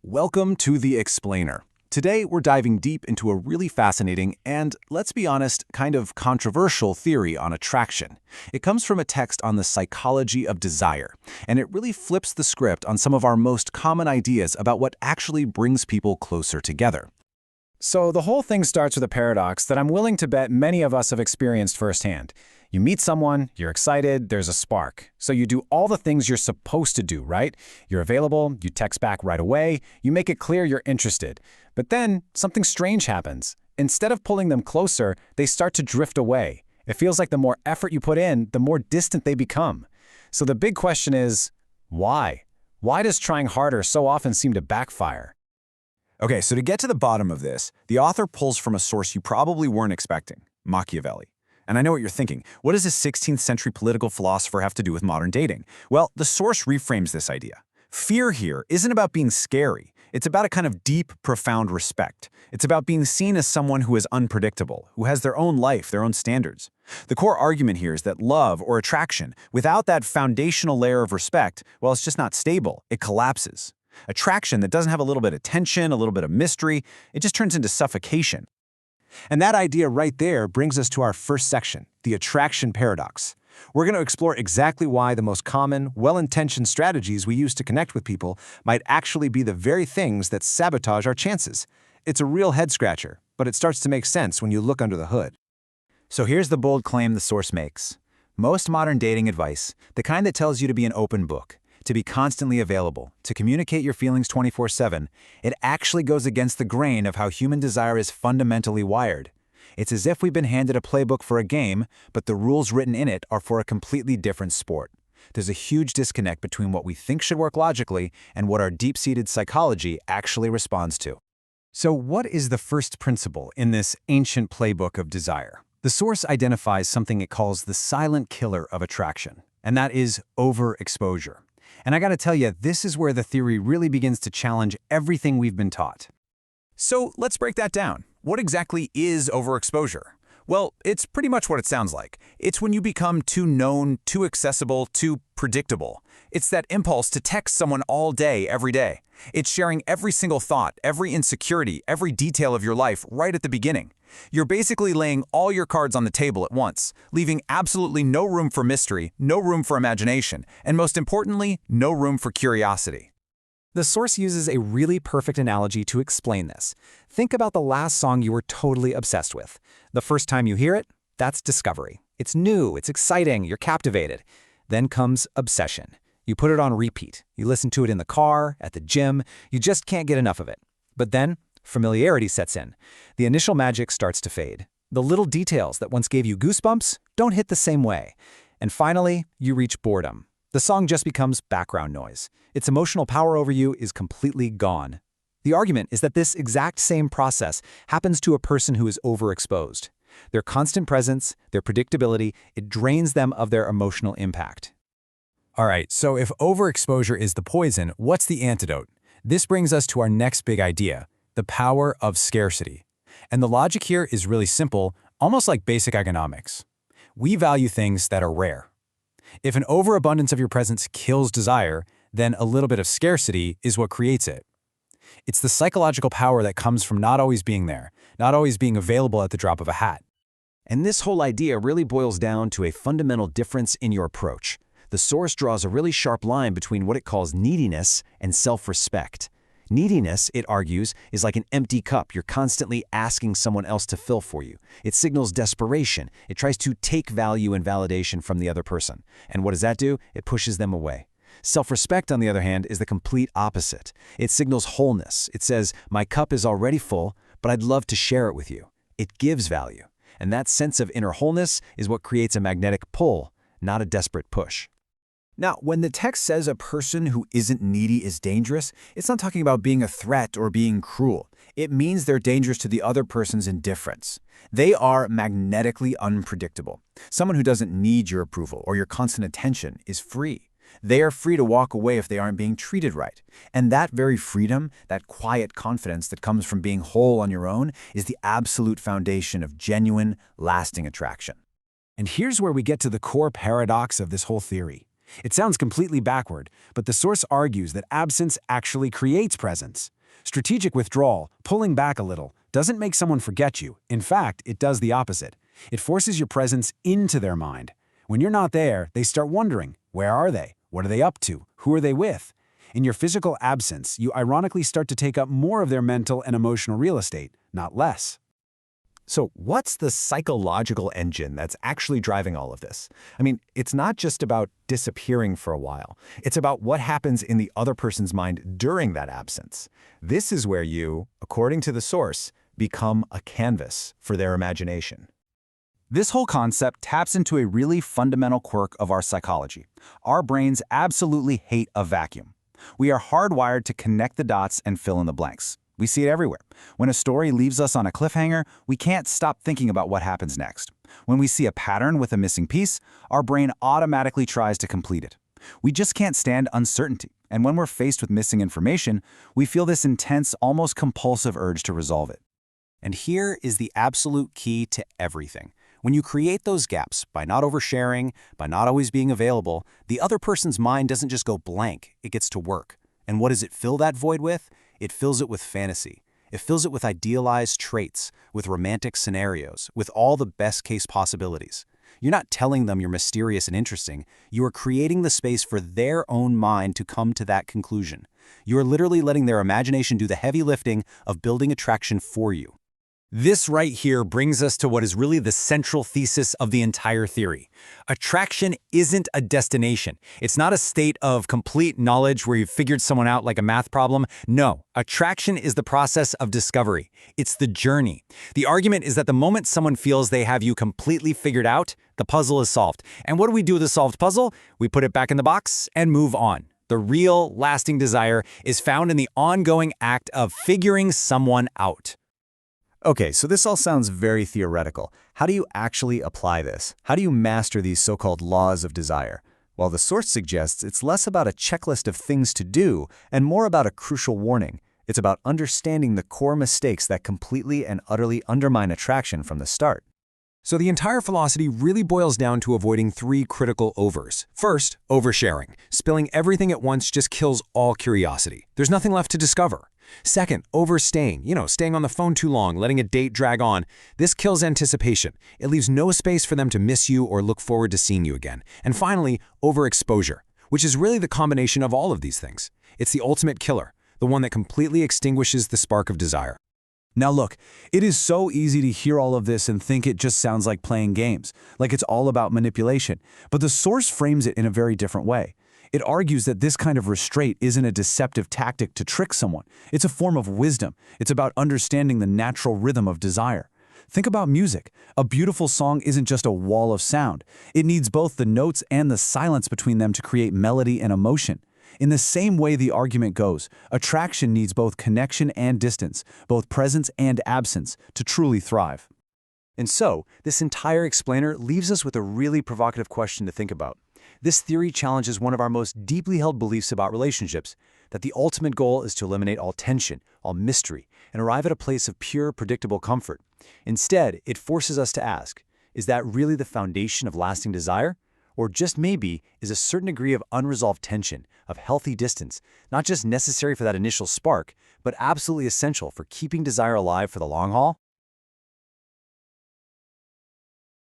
Welcome to The Explainer. Today, we're diving deep into a really fascinating and, let's be honest, kind of controversial theory on attraction. It comes from a text on the psychology of desire, and it really flips the script on some of our most common ideas about what actually brings people closer together. So the whole thing starts with a paradox that I'm willing to bet many of us have experienced firsthand. You meet someone, you're excited, there's a spark. So you do all the things you're supposed to do, right? You're available, you text back right away, you make it clear you're interested. But then something strange happens. Instead of pulling them closer, they start to drift away. It feels like the more effort you put in, the more distant they become. So the big question is, why? Why does trying harder so often seem to backfire? Okay, so to get to the bottom of this, the author pulls from a source you probably weren't expecting, Machiavelli. And I know what you're thinking. What does a 16th century political philosopher have to do with modern dating? Well, the source reframes this idea. Fear here isn't about being scary. It's about a kind of deep, profound respect. It's about being seen as someone who is unpredictable, who has their own life, their own standards. The core argument here is that love or attraction, without that foundational layer of respect, well, it's just not stable. It collapses. Attraction that doesn't have a little bit of tension, a little bit of mystery, it just turns into suffocation. And that idea right there brings us to our first section, the attraction paradox. We're going to explore exactly why the most common, well-intentioned strategies we use to connect with people might actually be the very things that sabotage our chances. It's a real head-scratcher, but it starts to make sense when you look under the hood. So here's the bold claim the source makes. Most modern dating advice, the kind that tells you to be an open book, to be constantly available, to communicate your feelings 24/7, it actually goes against the grain of how human desire is fundamentally wired. It's as if we've been handed a playbook for a game, but the rules written in it are for a completely different sport. There's a huge disconnect between what we think should work logically and what our deep-seated psychology actually responds to. So what is the first principle in this ancient playbook of desire? The source identifies something it calls the silent killer of attraction, and that is overexposure. And I gotta tell you, this is where the theory really begins to challenge everything we've been taught. So let's break that down. What exactly is overexposure? Well, it's pretty much what it sounds like. It's when you become too known, too accessible, too predictable. It's that impulse to text someone all day, every day. It's sharing every single thought, every insecurity, every detail of your life right at the beginning. You're basically laying all your cards on the table at once, leaving absolutely no room for mystery, no room for imagination, and most importantly, no room for curiosity. The source uses a really perfect analogy to explain this. Think about the last song you were totally obsessed with. The first time you hear it, that's discovery. It's new, it's exciting, you're captivated. Then comes obsession. You put it on repeat. You listen to it in the car, at the gym, you just can't get enough of it. But then, familiarity sets in. The initial magic starts to fade. The little details that once gave you goosebumps don't hit the same way. And finally, you reach boredom. The song just becomes background noise. Its emotional power over you is completely gone. The argument is that this exact same process happens to a person who is overexposed. Their constant presence, their predictability, it drains them of their emotional impact. All right, so if overexposure is the poison, what's the antidote? This brings us to our next big idea, the power of scarcity. And the logic here is really simple, almost like basic economics. We value things that are rare. If an overabundance of your presence kills desire, then a little bit of scarcity is what creates it. It's the psychological power that comes from not always being there, not always being available at the drop of a hat. And this whole idea really boils down to a fundamental difference in your approach. The source draws a really sharp line between what it calls neediness and self-respect. Neediness, it argues, is like an empty cup you're constantly asking someone else to fill for you. It signals desperation. It tries to take value and validation from the other person. And what does that do? It pushes them away. Self-respect, on the other hand, is the complete opposite. It signals wholeness. It says, my cup is already full, but I'd love to share it with you. It gives value. And that sense of inner wholeness is what creates a magnetic pull, not a desperate push. Now, when the text says a person who isn't needy is dangerous, it's not talking about being a threat or being cruel. It means they're dangerous to the other person's indifference. They are magnetically unpredictable. Someone who doesn't need your approval or your constant attention is free. They are free to walk away if they aren't being treated right. And that very freedom, that quiet confidence that comes from being whole on your own, is the absolute foundation of genuine, lasting attraction. And here's where we get to the core paradox of this whole theory. It sounds completely backward, but the source argues that absence actually creates presence. Strategic withdrawal, pulling back a little, doesn't make someone forget you. In fact, it does the opposite. It forces your presence into their mind. When you're not there, they start wondering, where are they? What are they up to? Who are they with? In your physical absence, you ironically start to take up more of their mental and emotional real estate, not less. So what's the psychological engine that's actually driving all of this? I mean, it's not just about disappearing for a while. It's about what happens in the other person's mind during that absence. This is where you, according to the source, become a canvas for their imagination. This whole concept taps into a really fundamental quirk of our psychology. Our brains absolutely hate a vacuum. We are hardwired to connect the dots and fill in the blanks. We see it everywhere. When a story leaves us on a cliffhanger, we can't stop thinking about what happens next. When we see a pattern with a missing piece, our brain automatically tries to complete it. We just can't stand uncertainty, and when we're faced with missing information, we feel this intense, almost compulsive urge to resolve it. And here is the absolute key to everything. When you create those gaps, by not oversharing, by not always being available, the other person's mind doesn't just go blank, it gets to work. And what does it fill that void with? It fills it with fantasy. It fills it with idealized traits, with romantic scenarios, with all the best-case possibilities. You're not telling them you're mysterious and interesting. You are creating the space for their own mind to come to that conclusion. You are literally letting their imagination do the heavy lifting of building attraction for you. This right here brings us to what is really the central thesis of the entire theory. Attraction isn't a destination. It's not a state of complete knowledge where you've figured someone out like a math problem. No, attraction is the process of discovery. It's the journey. The argument is that the moment someone feels they have you completely figured out, the puzzle is solved. And what do we do with a solved puzzle? We put it back in the box and move on. The real, lasting desire is found in the ongoing act of figuring someone out. Okay, so this all sounds very theoretical. How do you actually apply this? How do you master these so-called laws of desire? Well, the source suggests it's less about a checklist of things to do and more about a crucial warning. It's about understanding the core mistakes that completely and utterly undermine attraction from the start. So the entire philosophy really boils down to avoiding 3 critical overs. First, oversharing. Spilling everything at once just kills all curiosity. There's nothing left to discover. Second, overstaying. Staying on the phone too long, letting a date drag on. This kills anticipation. It leaves no space for them to miss you or look forward to seeing you again. And finally, overexposure, which is really the combination of all of these things. It's the ultimate killer, the one that completely extinguishes the spark of desire. Now look, it is so easy to hear all of this and think it just sounds like playing games, like it's all about manipulation. But the source frames it in a very different way. It argues that this kind of restraint isn't a deceptive tactic to trick someone. It's a form of wisdom. It's about understanding the natural rhythm of desire. Think about music. A beautiful song isn't just a wall of sound. It needs both the notes and the silence between them to create melody and emotion. In the same way the argument goes, attraction needs both connection and distance, both presence and absence, to truly thrive. And so, this entire explainer leaves us with a really provocative question to think about. This theory challenges one of our most deeply held beliefs about relationships, that the ultimate goal is to eliminate all tension, all mystery, and arrive at a place of pure, predictable comfort. Instead, it forces us to ask, is that really the foundation of lasting desire? Or just maybe is a certain degree of unresolved tension, of healthy distance, not just necessary for that initial spark, but absolutely essential for keeping desire alive for the long haul?